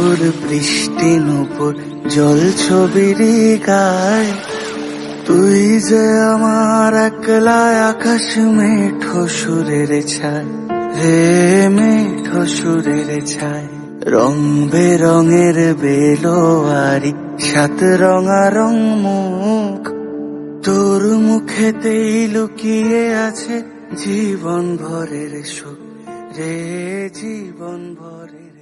তোর বৃষ্টি নুপুর জল ছবির গায়, তুই যে আমার একলা আকাশ মেঠো সুরের ছায়, হে মেঠো সুরের ছায়। রং বেরঙের বেলোয়ারি সাত রঙারং মুখ, তোর মুখেতেই লুকিয়ে আছে জীবন ভরের সুখ রে, জীবন ভরের